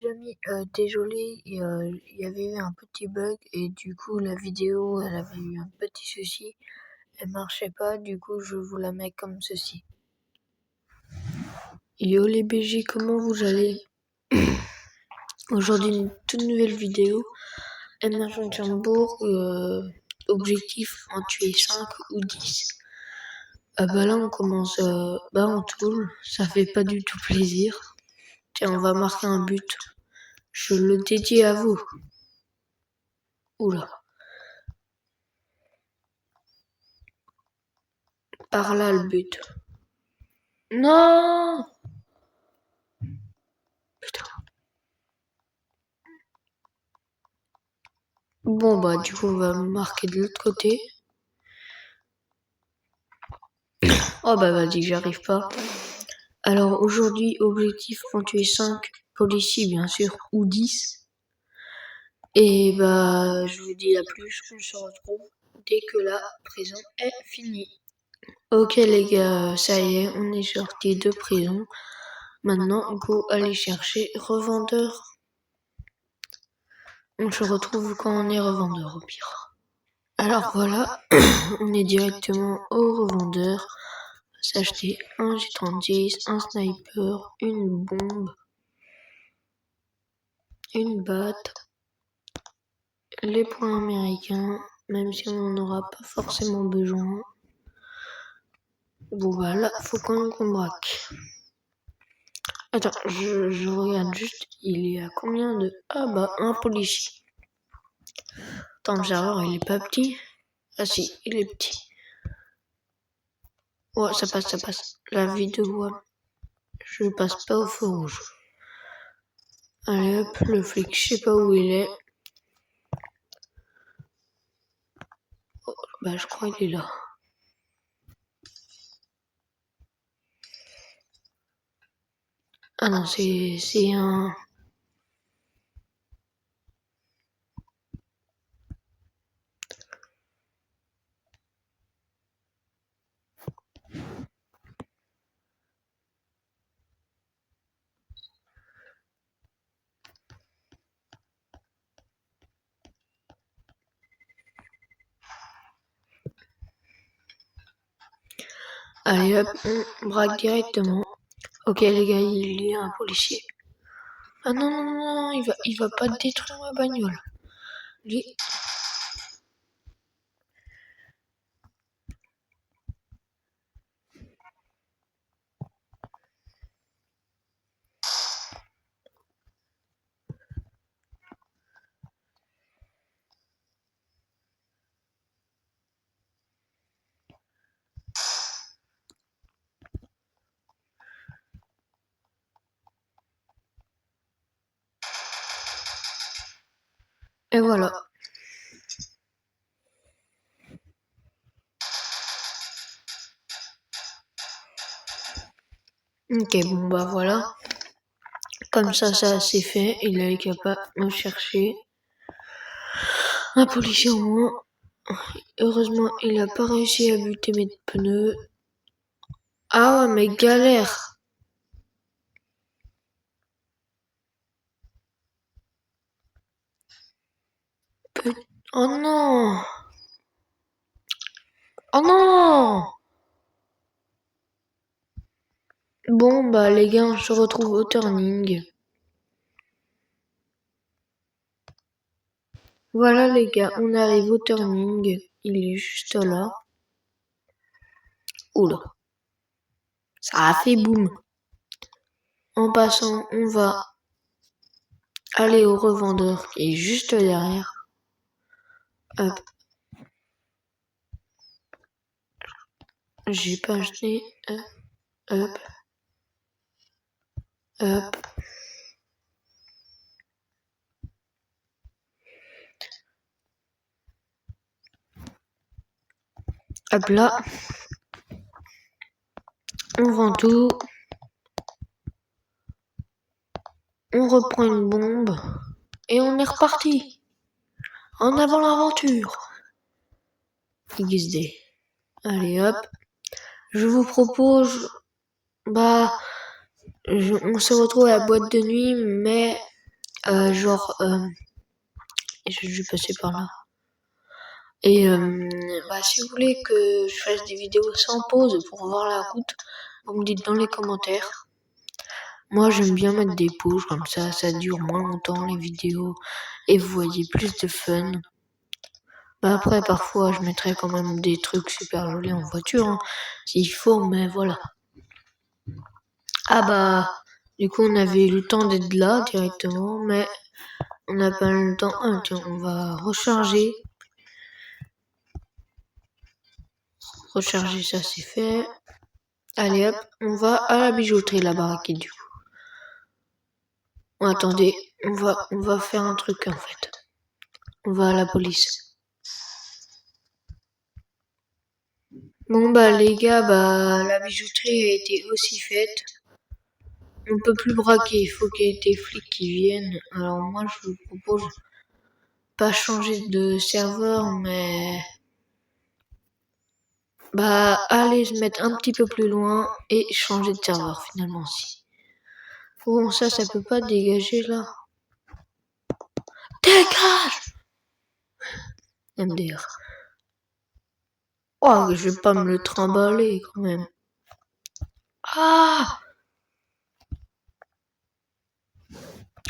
les amis, désolé, il y avait eu un petit bug et du coup la vidéo elle avait eu un petit souci, elle marchait pas, du coup je vous la mets comme ceci. Yo les BG, comment vous allez? Aujourd'hui une toute nouvelle vidéo, Emergent Chambourg, objectif en tuer 5 ou 10. Bah là on commence en tool, ça fait pas du tout plaisir. Tiens, on va marquer un but. Je le dédie à vous. Oula. Par là le but. Non! Putain. Bon bah du coup on va marquer de l'autre côté. Oh bah vas-y, j'arrive pas. Alors aujourd'hui, objectif en tuer 5 policiers bien sûr, ou 10. Et bah je vous dis à plus, on se retrouve dès que la prison est finie. Ok les gars, ça y est, on est sorti de prison. Maintenant, go aller chercher revendeur. On se retrouve quand on est revendeur au pire. Alors voilà, on est directement au revendeur. S'acheter un G36, un sniper, une bombe, une batte, les points américains, même si on n'en aura pas forcément besoin. Bon bah là, faut quand même qu'on braque. Attends, je regarde juste, il y a combien de... Ah bah, un policier. Attends, le serveur, il est pas petit. Ah si, il est petit. Ouais, ça passe, ça passe. La vidéo, je passe pas au feu rouge. Allez hop, le flic, je sais pas où il est. Oh, bah je crois qu'il est là. Ah non, c'est un... Allez hop, on braque directement. Ok les gars, il y a un policier. Ah non, non, non, il va pas détruire ma bagnole. Lui... Et voilà. Ok, bon bah voilà. Comme ça c'est fait. Il est capable de chercher un policier au moins. Heureusement, il a pas réussi à buter mes pneus. Ah ouais, mais galère. Oh non. Oh non. Bon bah les gars, on se retrouve au turning. Voilà les gars, on arrive au turning. Il est juste là. Oula. Ça a fait boum. En passant, on va aller au revendeur qui est juste derrière. Hop. J'ai pas acheté. Hop. Hop. Hop là. On vend tout. On reprend une bombe. Et on est reparti. En avant l'aventure. XD. Allez hop. Je vous propose... Bah... on se retrouve à la boîte de nuit, mais... j'ai dû passer par là. Et si vous voulez que je fasse des vidéos sans pause pour voir la route, vous me dites dans les commentaires. Moi j'aime bien mettre des pauses comme ça dure moins longtemps les vidéos et vous voyez plus de fun. Après parfois je mettrai quand même des trucs super jolis en voiture, hein, s'il faut, mais voilà. Du coup on avait eu le temps d'être là directement, mais on n'a pas eu le temps. Tiens, on va recharger. Recharger, ça c'est fait. Allez hop, on va à la bijouterie, la baraquette du coup. Attendez, on va faire un truc en fait. On va à la police. Bon les gars, la bijouterie a été aussi faite. On peut plus braquer, il faut qu'il y ait des flics qui viennent. Alors moi je vous propose pas changer de serveur, mais aller se mettre un petit peu plus loin et changer de serveur finalement aussi. Bon ça peut pas dégager là. Dégage! MDR. Oh, je vais pas me le trimballer quand même. Ah!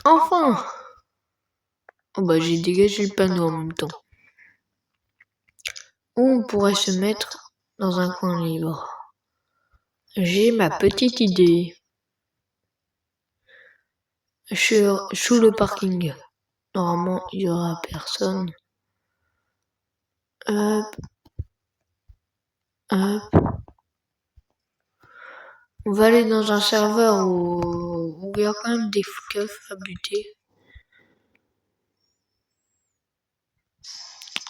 Enfin! Oh j'ai dégagé le panneau en même temps. Ou on pourrait se mettre dans un coin libre. J'ai ma petite idée. Sous le parking. Normalement, il y aura personne. Hop. Hop. On va aller dans un serveur où il y a quand même des keufs à buter.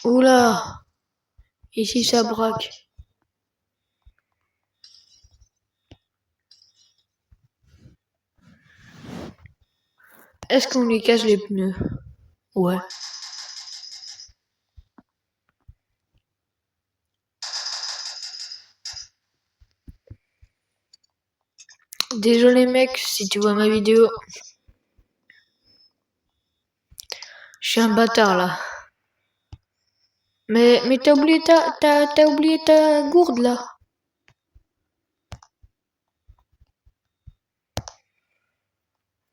Oula! Ici ça braque. Est-ce qu'on lui casse les pneus? Ouais. Désolé mec, si tu vois ma vidéo. Je suis un bâtard là. Mais t'as oublié ta gourde là.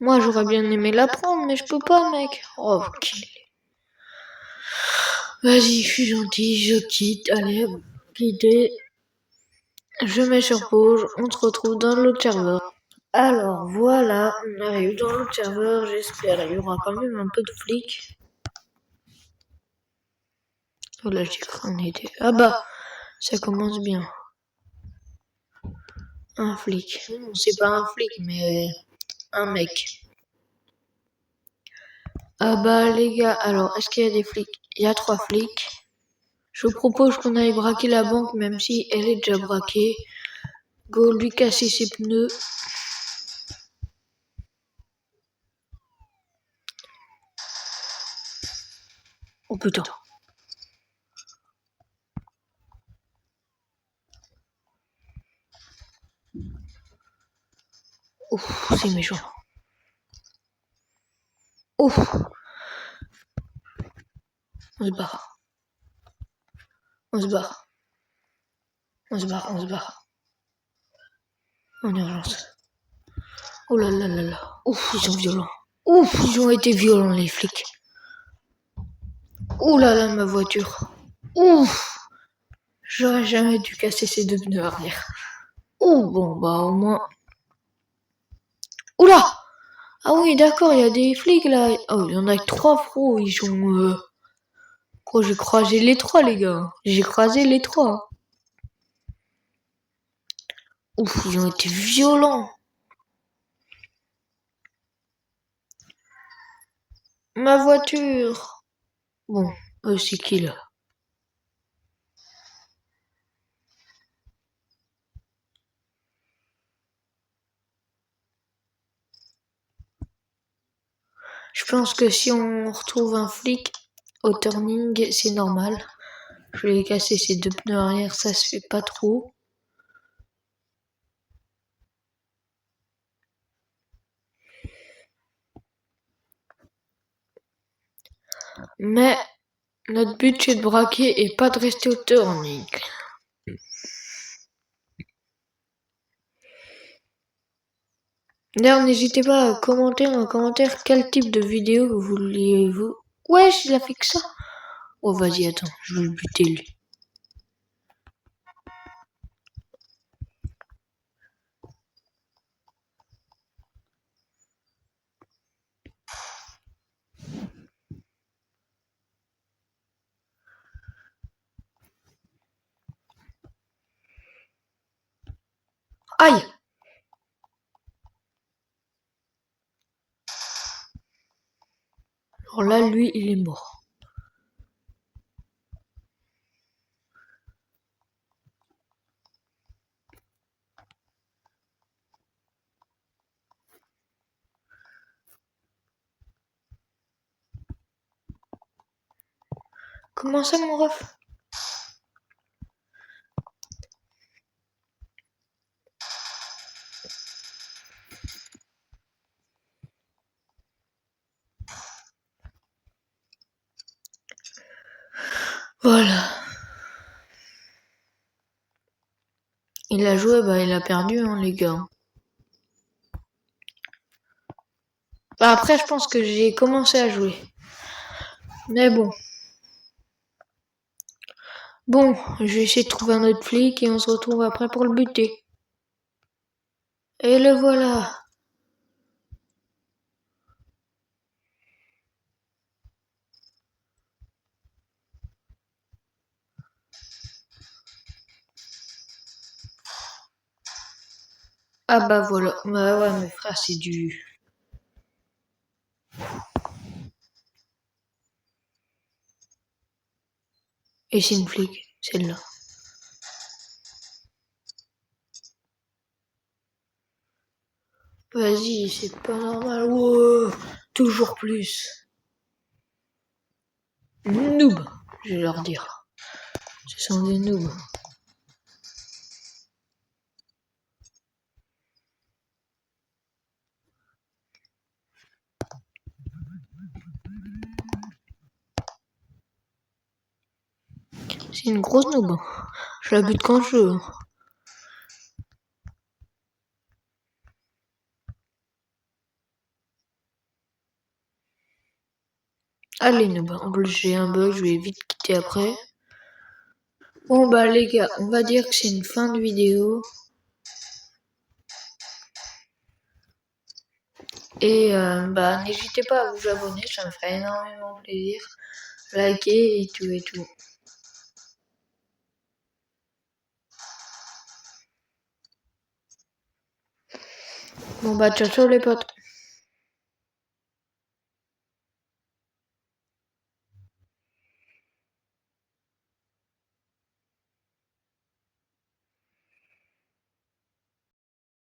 Moi j'aurais bien aimé la prendre, mais je peux pas mec. Oh ok. Vas-y, je suis gentil, je quitte. Allez, quitter. Je mets sur pause, on se retrouve dans l'autre serveur. Alors voilà, on arrive dans l'autre serveur, j'espère. Il y aura quand même un peu de flics. Oh là, j'ai cru qu'on était. Ça commence bien. Un flic. Non, c'est pas un flic, mais un mec. Les gars, alors, est-ce qu'il y a des flics? Il y a 3 flics. Je vous propose qu'on aille braquer la banque, même si elle est déjà braquée. Go lui casser ses pneus. Oh putain. Ouf, c'est méchant. Ouf. On se barre. On se barre. On se barre, on se barre. En urgence. Oh là là là là. Ouf, ils sont violents. Ouf, ils ont été violents les flics. Oh là là, ma voiture. Ouf. J'aurais jamais dû casser ces 2 pneus arrière. Oh bon, au moins. Oula. Ah oui, d'accord, il y a des flics là. Oh, il y en a 3 fros, ils sont... Quoi, j'ai croisé les 3 les gars. J'ai croisé les 3. Ouf, ils ont été violents. Ma voiture. Bon, c'est qui là? Je pense que si on retrouve un flic au turning, c'est normal. Je vais casser ces 2 pneus arrière, ça se fait pas trop. Mais notre but c'est de braquer et pas de rester au turning. D'ailleurs, n'hésitez pas à commenter en commentaire quel type de vidéo vouliez-vous. Wesh, il a fait que ça. Oh, vas-y, attends, je vais le buter lui. Aïe! Alors là, lui, il est mort. Comment ça, mon ref? Voilà. Il a joué, bah il a perdu, hein, les gars. Bah, après, je pense que j'ai commencé à jouer. Mais bon. Bon, je vais essayer de trouver un autre flic et on se retrouve après pour le buter. Et le voilà. Ah bah voilà. Bah ouais, mes frères, c'est du... Et c'est une flic, celle-là. Vas-y, c'est pas normal. Wow, toujours plus. Noob, je vais leur dire. Ce sont des noobs. C'est une grosse noob. Je la bute quand je veux. Allez, noob. En plus, j'ai un bug, je vais vite quitter après. Bon bah les gars, on va dire que c'est une fin de vidéo. Et bah n'hésitez pas à vous abonner, ça me ferait énormément plaisir. Liker et tout et tout. Bon bah ciao ciao les potes.